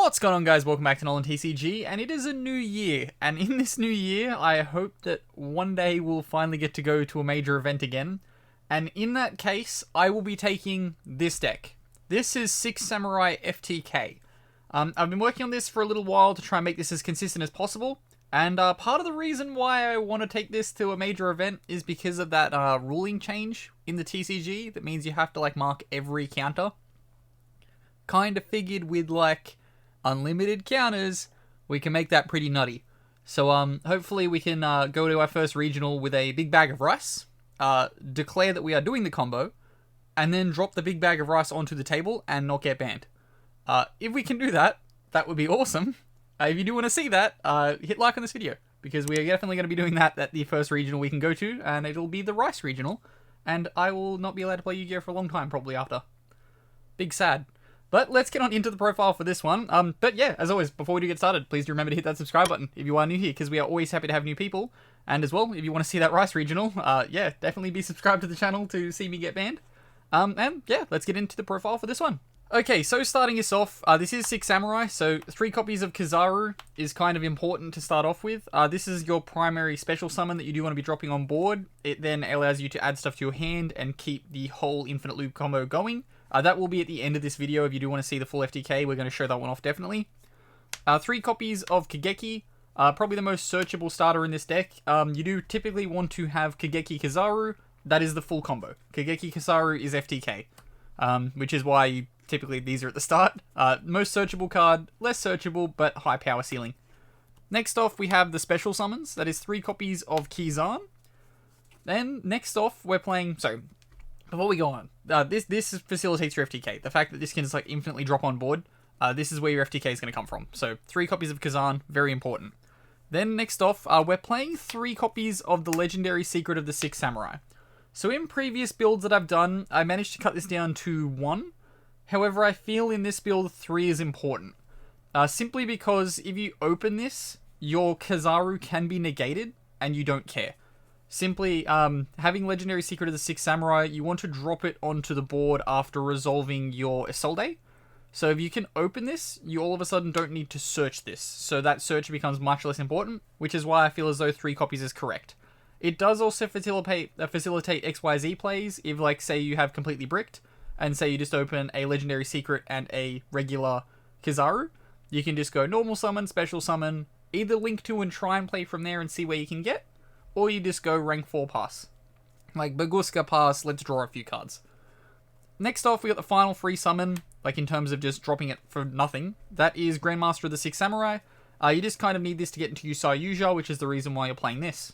What's going on, guys? Welcome back to NolanTCG, and it is a new year, and in this new year I hope that one day we'll finally get to go to a major event again, and in that case I will be taking this deck. This is Six Samurai FTK. I've been working on this for a little while to try and make this as consistent as possible, and part of the reason why I want to take this to a major event is because of that ruling change in the TCG that means you have to mark every counter. Kind of figured with unlimited counters, we can make that pretty nutty. So hopefully we can go to our first regional with a big bag of rice, declare that we are doing the combo, and then drop the big bag of rice onto the table and not get banned. If we can do that, that would be awesome. If you do want to see that, hit like on this video, because we are definitely going to be doing that at the first regional we can go to, and it'll be the rice regional, and I will not be allowed to play Yu-Gi-Oh for a long time probably after. Big sad. But let's get on into the profile for this one. But yeah, as always, before we do get started, please do remember to hit that subscribe button if you are new here, because we are always happy to have new people. And as well, if you want to see that Rice Regional, yeah, definitely be subscribed to the channel to see me get banned. And yeah, let's get into the profile for this one. Okay, so starting us off, this is Six Samurai, so 3 copies of Kizaru is kind of important to start off with. This is your primary special summon that you do want to be dropping on board. It then allows you to add stuff to your hand and keep the whole infinite loop combo going. That will be at the end of this video. If you do want to see the full FTK, we're going to show that one off definitely. 3 copies of Kageki, probably the most searchable starter in this deck. You do typically want to have Kageki Kizaru. That is the full combo. Kageki Kizaru is FTK, which is why typically these are at the start. Most searchable card, less searchable, but high power ceiling. Next off, we have the special summons. That is 3 copies of Kizan. Then next off, we're playing... Before we go on, this facilitates your FTK. The fact that this can just infinitely drop on board, this is where your FTK is going to come from. So 3 copies of Kazan, very important. Then next off, we're playing 3 copies of the Legendary Secret of the Six Samurai. So in previous builds that I've done, I managed to cut this down to 1. However, I feel in this build 3 is important. Simply because if you open this, your Kizaru can be negated and you don't care. Simply, having Legendary Secret of the Six Samurai, you want to drop it onto the board after resolving your Isolde. So if you can open this, you all of a sudden don't need to search this. So that search becomes much less important, which is why I feel as though 3 copies is correct. It does also facilitate XYZ plays if, say, you have completely bricked, and say you just open a Legendary Secret and a regular Kizaru. You can just go normal summon, special summon, either link to and try and play from there and see where you can get, or you just go rank 4 pass. Like Baguska pass, let's draw a few cards. Next off, we got the final free summon, in terms of just dropping it for nothing. That is Grandmaster of the Six Samurai. You just kind of need this to get into Yusai Yuja, which is the reason why you're playing this.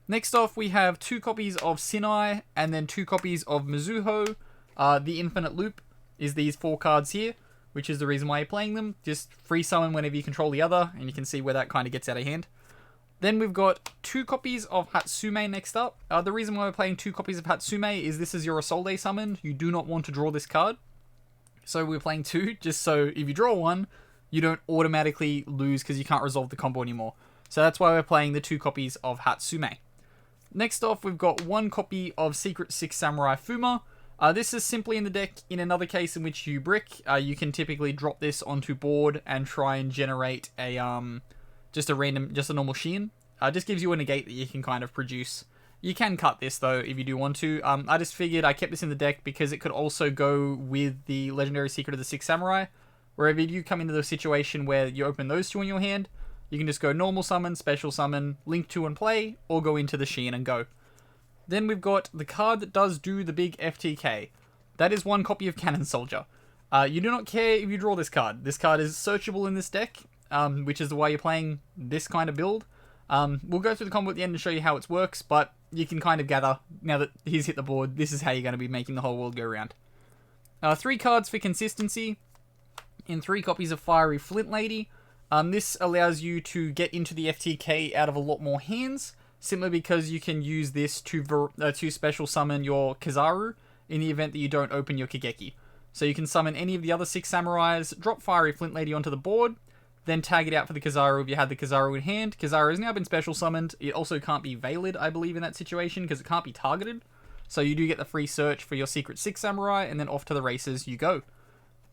Next off, we have 2 copies of Sinai, and then 2 copies of Mizuho. The Infinite Loop is these 4 cards here, which is the reason why you're playing them. Just free summon whenever you control the other, and you can see where that kind of gets out of hand. Then we've got 2 copies of Hatsume next up. The reason why we're playing 2 copies of Hatsume is this is your Isolde summon. You do not want to draw this card. So we're playing 2, just so if you draw 1, you don't automatically lose because you can't resolve the combo anymore. So that's why we're playing the 2 copies of Hatsume. Next off, we've got 1 copy of Secret Six Samurai Fuma. This is simply in the deck in another case in which you brick. You can typically drop this onto board and try and generate a... just a normal Shein. Just gives you a negate that you can kind of produce. You can cut this though if you do want to. I just figured I kept this in the deck because it could also go with the Legendary Secret of the Six Samurai. Where if you come into the situation where you open those 2 in your hand, you can just go normal summon, special summon, link 2 and play, or go into the Shein and go. Then we've got the card that does do the big FTK. That is 1 copy of Cannon Soldier. You do not care if you draw this card. This card is searchable in this deck. Which is why you're playing this kind of build. We'll go through the combo at the end and show you how it works, but you can kind of gather, now that he's hit the board, this is how you're going to be making the whole world go round. 3 cards for consistency, in 3 copies of Fiery Flint Lady. This allows you to get into the FTK out of a lot more hands, simply because you can use this to special summon your Kizaru in the event that you don't open your Kageki. So you can summon any of the other 6 Samurais, drop Fiery Flint Lady onto the board, then tag it out for the Kizaru if you had the Kizaru in hand. Kizaru has now been special summoned. It also can't be Veiled, I believe, in that situation, because it can't be targeted. So you do get the free search for your Secret Six Samurai, and then off to the races you go.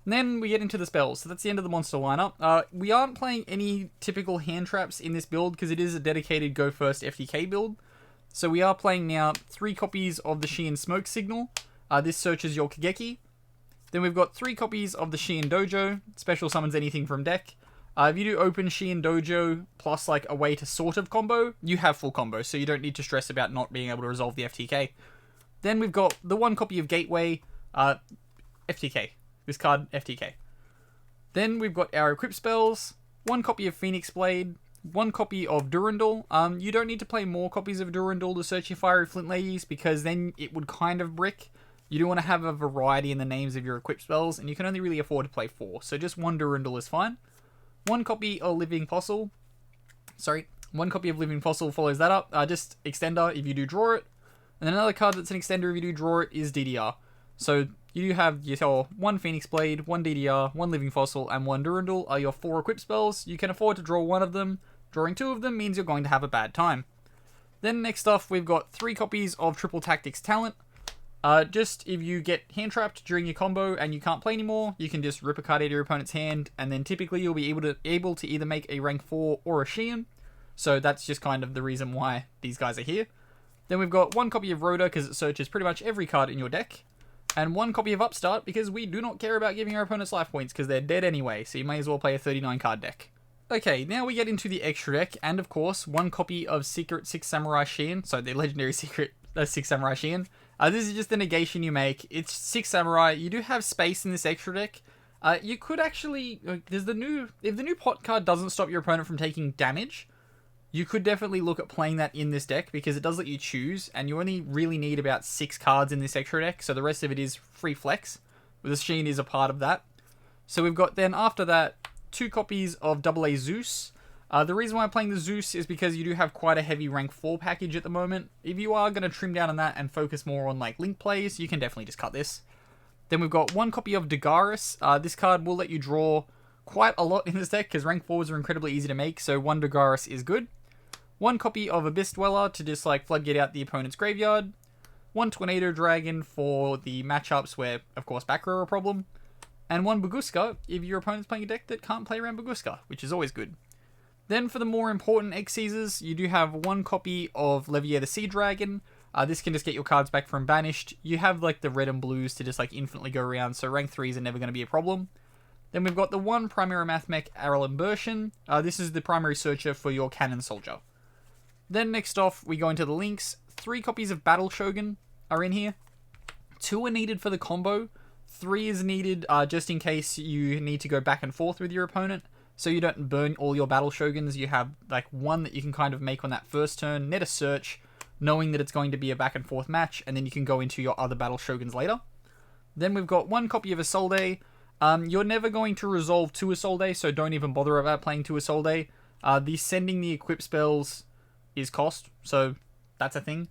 And then we get into the spells, so that's the end of the monster lineup. We aren't playing any typical hand traps in this build because it is a dedicated go first FTK build. So we are playing now 3 copies of the Shein Smoke Signal. This searches your Kageki. Then we've got 3 copies of the Shein Dojo, special summons anything from deck. If you do open Shein Dojo plus like a way to sort of combo, you have full combo, so you don't need to stress about not being able to resolve the FTK. Then we've got the 1 copy of Gateway, FTK. This card, FTK. Then we've got our equip spells, 1 copy of Phoenix Blade, 1 copy of Durandal. You don't need to play more copies of Durandal to search your Fiery Flint Ladies, because then it would kind of brick. You do want to have a variety in the names of your equip spells, and you can only really afford to play 4, so just 1 Durandal is fine. 1 copy of Living Fossil. 1 copy of Living Fossil follows that up. Just Extender if you do draw it. And then another card that's an Extender if you do draw it is DDR. So you do have your 1 Phoenix Blade, 1 DDR, 1 Living Fossil, and 1 Durandal are your 4 equip spells. You can afford to draw 1 of them. Drawing 2 of them means you're going to have a bad time. Then next off, we've got 3 copies of Triple Tactics Talent. Just if you get hand trapped during your combo and you can't play anymore, you can just rip a card out of your opponent's hand, and then typically you'll be able to either make a rank 4 or a Shein. So that's just kind of the reason why these guys are here. Then we've got 1 copy of Rhoda because it searches pretty much every card in your deck. And 1 copy of Upstart because we do not care about giving our opponents life points because they're dead anyway, so you may as well play a 39 card deck. Okay, now we get into the extra deck, and of course, 1 copy of Secret 6 Samurai Shein, so the legendary Secret 6 Samurai Shein. This is just the negation you make. It's 6 Samurai. You do have space in this extra deck. You could actually, if the new pot card doesn't stop your opponent from taking damage, you could definitely look at playing that in this deck because it does let you choose, and you only really need about 6 cards in this extra deck, so the rest of it is free flex. The Shein is a part of that. So we've got then after that 2 copies of AA Zeus. The reason why I'm playing the Zeus is because you do have quite a heavy rank 4 package at the moment. If you are going to trim down on that and focus more on like link plays, you can definitely just cut this. Then we've got 1 copy of Dagaris. This card will let you draw quite a lot in this deck because rank 4s are incredibly easy to make, so 1 Dagaris is good. 1 copy of Abyss Dweller to just like floodgate out the opponent's graveyard. 1 Tornado Dragon for the matchups where, of course, back row are a problem. And 1 Baguska if your opponent's playing a deck that can't play around Baguska, which is always good. Then for the more important X-Seasons, you do have 1 copy of Levier the Sea Dragon. This can just get your cards back from Banished. You have like the red and blues to just like infinitely go around, so rank 3s are never going to be a problem. Then we've got the 1 Primary Math Mech Aralen Bershin. This is the primary searcher for your Cannon Soldier. Then next off, we go into the links. 3 copies of Battle Shogun are in here. 2 are needed for the combo. 3 is needed just in case you need to go back and forth with your opponent. So you don't burn all your Battle Shoguns. You have like 1 that you can kind of make on that first turn, net a search, knowing that it's going to be a back and forth match, and then you can go into your other Battle Shoguns later. Then we've got 1 copy of Isolde. You're never going to resolve 2 Isolde, so don't even bother about playing 2 Isolde. Sending the equip spells is cost, so that's a thing.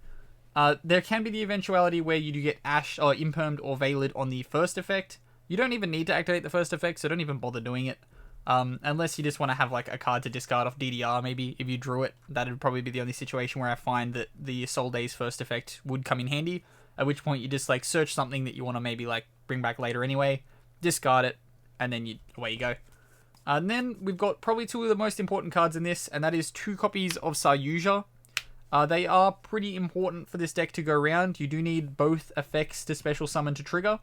There can be the eventuality where you do get Ash or Impermed or Veiled on the first effect. You don't even need to activate the first effect, so don't even bother doing it. Unless you just want to have like a card to discard off DDR, maybe if you drew it, that would probably be the only situation where I find that the Isolde's first effect would come in handy. At which point you just like search something that you want to maybe like bring back later anyway, discard it, and then away you go. And then we've got probably 2 of the most important cards in this, and that is 2 copies of Saryuja. They are pretty important for this deck to go around. You do need both effects to special summon to trigger.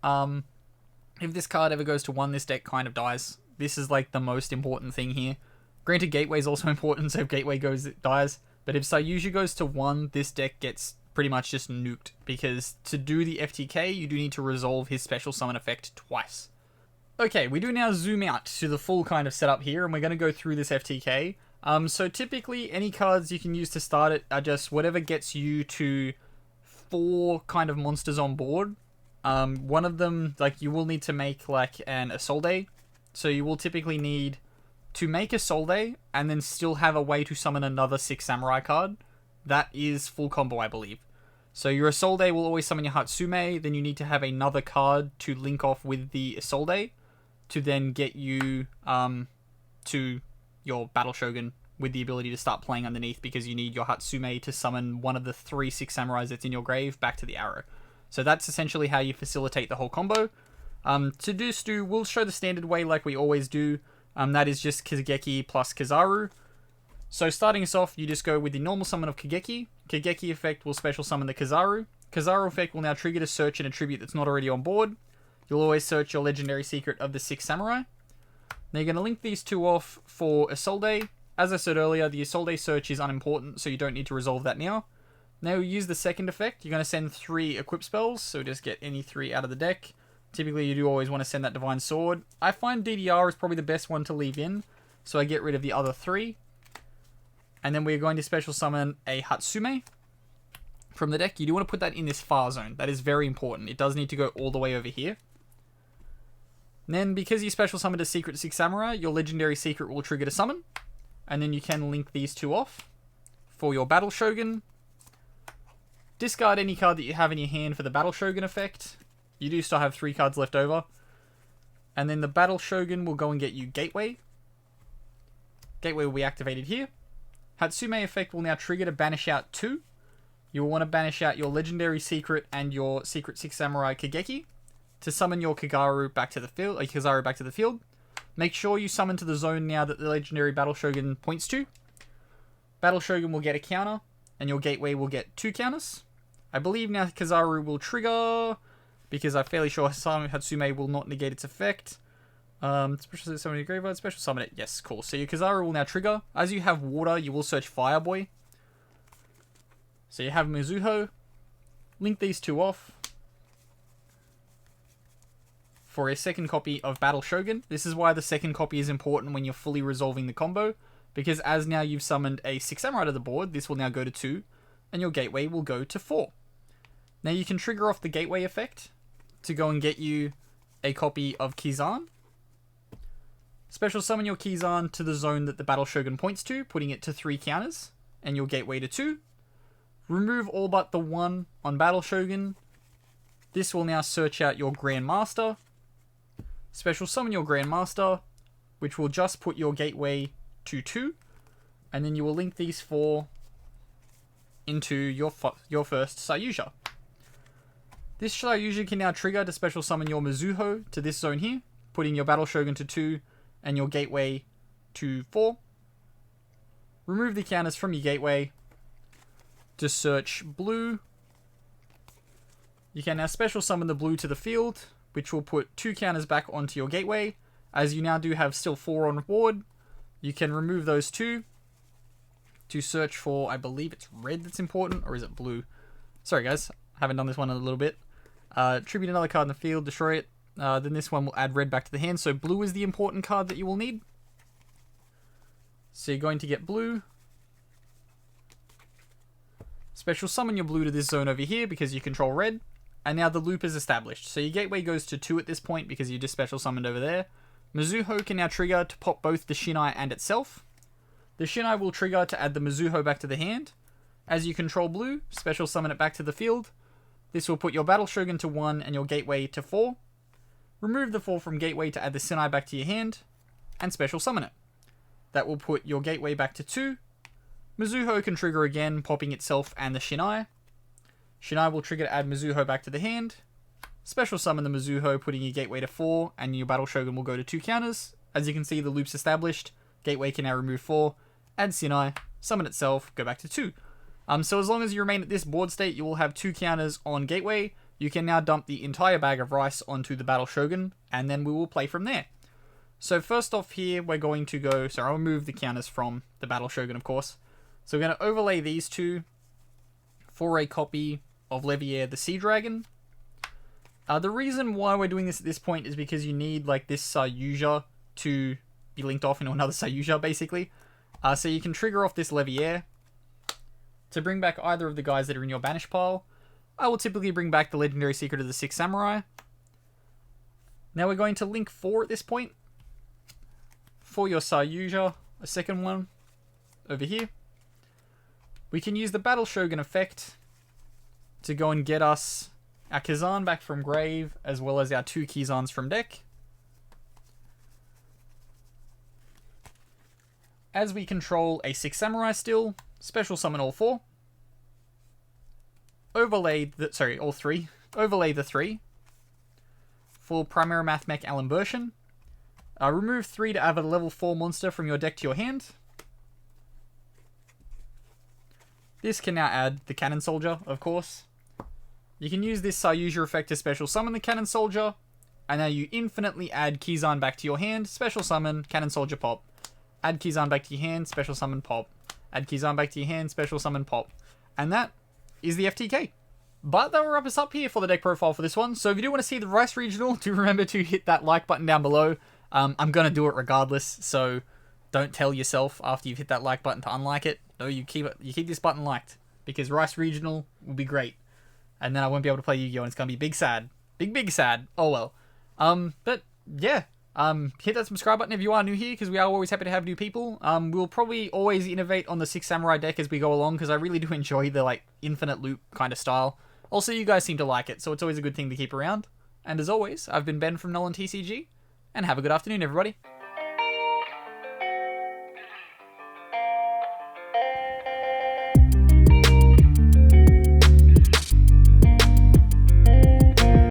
If this card ever goes to 1, this deck kind of dies. This is like the most important thing here. Granted, Gateway is also important, so if Gateway goes, it dies. But if Saryuja goes to 1, this deck gets pretty much just nuked, because to do the FTK, you do need to resolve his special summon effect twice. Okay, we do now zoom out to the full kind of setup here, and we're going to go through this FTK. So typically, any cards you can use to start it are just whatever gets you to 4 kind of monsters on board. One of them, like, you will need to make, like, an Isolde. So you will typically need to make Isolde, and then still have a way to summon another 6 Samurai card. That is full combo, I believe. So your Isolde will always summon your Hatsume, then you need to have another card to link off with the Isolde, to then get you to your Battle Shogun with the ability to start playing underneath, because you need your Hatsume to summon one of the 3 6 Samurais that's in your grave back to the arrow. So that's essentially how you facilitate the whole combo. To do Stu, we'll show the standard way like we always do. That is just Kageki plus Kizaru. So starting us off, you just go with the normal summon of Kageki. Kageki effect will special summon the Kizaru. Kizaru effect will now trigger to search an attribute that's not already on board. You'll always search your legendary secret of the 6 Samurai. Now you're going to link these two off for Isolde. As I said earlier, the Isolde search is unimportant, so you don't need to resolve that now. Now you use the second effect. You're going to send 3 equip spells, so just get any 3 out of the deck. Typically you do always want to send that Divine Sword. I find DDR is probably the best one to leave in, so I get rid of the other 3. And then we're going to special summon a Hatsume from the deck. You do want to put that in this far zone. That is very important. It does need to go all the way over here. And then because you special summoned a Secret 6 Samurai, your legendary secret will trigger to summon. And then you can link these two off for your Battle Shogun. Discard any card that you have in your hand for the Battle Shogun effect. You do still have 3 cards left over. And then the Battle Shogun will go and get you Gateway. Gateway will be activated here. Hatsume effect will now trigger to banish out 2. You will want to banish out your legendary secret and your Secret 6 Samurai Kageki to summon your Kizaru back to the field. Make sure you summon to the zone now that the legendary Battle Shogun points to. Battle Shogun will get a counter, and your Gateway will get 2 counters. I believe now Kizaru will trigger, because I'm fairly sure Hatsume will not negate its effect. Special summon your graveyard, special summon it. Yes, cool. So your Kizaru will now trigger. As you have water, you will search Fireboy. So you have Mizuho. Link these two off for a second copy of Battle Shogun. This is why the second copy is important when you're fully resolving the combo, because as now you've summoned a 6 Samurai to the board, this will now go to 2, and your Gateway will go to 4. Now you can trigger off the Gateway effect to go and get you a copy of Kizan. Special summon your Kizan to the zone that the Battle Shogun points to, putting it to 3 counters, and your Gateway to 2. Remove all but the 1 on Battle Shogun. This will now search out your Grandmaster. Special summon your Grandmaster, which will just put your Gateway to 2, and then you will link these 4 into your first Sayuja. This Sayuja can now trigger to special summon your Mizuho to this zone here, putting your Battle Shogun to 2 and your Gateway to 4. Remove the counters from your Gateway to search blue. You can now special summon the blue to the field, which will put 2 counters back onto your Gateway. As you now do have still 4 on board, you can remove those 2 to search for, I believe it's red that's important, or is it blue? Sorry guys, haven't done this one in a little bit. Tribute another card in the field, destroy it. Then this one will add red back to the hand, so blue is the important card that you will need. So you're going to get blue. Special summon your blue to this zone over here because you control red. And now the loop is established. So your Gateway goes to 2 at this point because you just special summoned over there. Mizuho can now trigger to pop both the Shinai and itself. The Shinai will trigger to add the Mizuho back to the hand. As you control blue, special summon it back to the field. This will put your Battle Shogun to 1 and your Gateway to 4. Remove the 4 from Gateway to add the Shinai back to your hand. And special summon it. That will put your Gateway back to 2. Mizuho can trigger again, popping itself and the Shinai. Shinai will trigger to add Mizuho back to the hand. Special summon the Mizuho, putting your Gateway to 4, and your Battle Shogun will go to 2 counters. As you can see, the loop's established. Gateway can now remove 4, add Shinai, summon itself, go back to 2. So as long as you remain at this board state, you will have 2 counters on Gateway. You can now dump the entire bag of rice onto the Battle Shogun, and then we will play from there. So first off here, we're going to go... Sorry, I'll remove the counters from the Battle Shogun, of course. So we're going to overlay these 2 for a copy of Levier the Sea Dragon. The reason why we're doing this at this point is because you need like this Sayuja to be linked off into another Sayuja, basically. So you can trigger off this Levier to bring back either of the guys that are in your banish pile. I will typically bring back the legendary secret of the 6 Samurai. Now we're going to link 4 at this point for your Sayuja, a second one over here. We can use the Battle Shogun effect to go and get us our Kizan back from grave, as well as our 2 Kizans from deck. As we control a 6 Samurai still, special summon all 4. Overlay the... Sorry, all 3. Overlay the 3 for Primary Math Mech Alimbertion. Remove 3 to add a level 4 monster from your deck to your hand. This can now add the Cannon Soldier, of course. You can use this use your effect to special summon the Cannon Soldier, and now you infinitely add Kizan back to your hand, special summon, Cannon Soldier pop. Add Kizan back to your hand, special summon pop. Add Kizan back to your hand, special summon pop. And that is the FTK. But that will wrap us up here for the deck profile for this one. So if you do want to see the Rice Regional, do remember to hit that like button down below. I'm going to do it regardless, so don't tell yourself after you've hit that like button to unlike it. No, you keep this button liked, because Rice Regional will be great. And then I won't be able to play Yu-Gi-Oh! And it's going to be big sad. Big sad. Oh well. But yeah. Hit that subscribe button if you are new here, because we are always happy to have new people. We'll probably always innovate on the 6 Samurai deck as we go along, because I really do enjoy the, like, infinite loop kind of style. Also, you guys seem to like it, so it's always a good thing to keep around. And as always, I've been Ben from NolanTCG, and have a good afternoon, everybody.